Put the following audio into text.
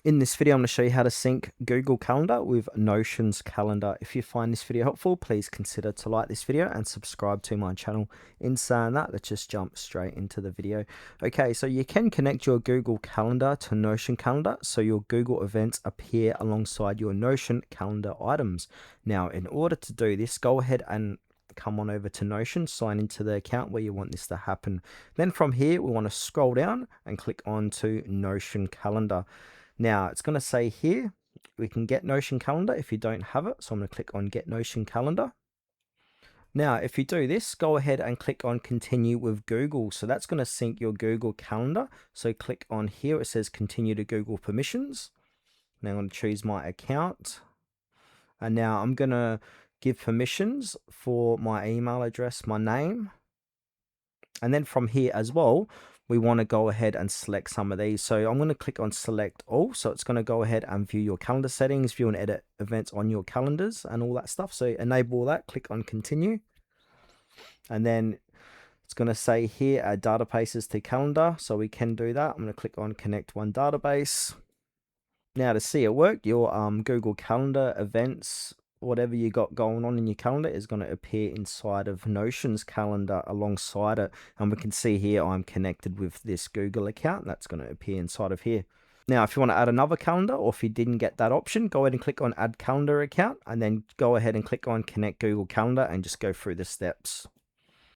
In this video, I'm going to show you how to sync Google Calendar with Notion's calendar. If you find this video helpful, please consider to like this video and subscribe to my channel. In saying that, let's just jump straight into the video. Okay, so you can connect your Google Calendar to Notion Calendar so your Google events appear alongside your Notion calendar items. Now, in order to do this, go ahead and come on over to Notion, sign into the account where you want this to happen. Then from here, we want to scroll down and click on to Notion Calendar. Now it's going to say here, we can get Notion Calendar if you don't have it. So I'm going to click on Get Notion Calendar. Now, if you do this, go ahead and click on Continue with Google. So that's going to sync your Google Calendar. So click on here, it says Continue to Google Permissions. Now I'm going to choose my account. And now I'm going to give permissions for my email address, my name. And then from here as well, we want to go ahead and select some of these. So I'm going to click on select all. So it's going to go ahead and view your calendar settings, view and edit events on your calendars and all that stuff. So enable that, click on continue. And then it's going to say here add databases to calendar. So we can do that. I'm going to click on connect one database. Now to see it work, your Google Calendar events, whatever you got going on in your calendar is going to appear inside of Notion's calendar alongside it. And we can see here I'm connected with this Google account. That's going to appear inside of here. Now, if you want to add another calendar or if you didn't get that option, go ahead and click on add calendar account and then go ahead and click on connect Google Calendar and just go through the steps.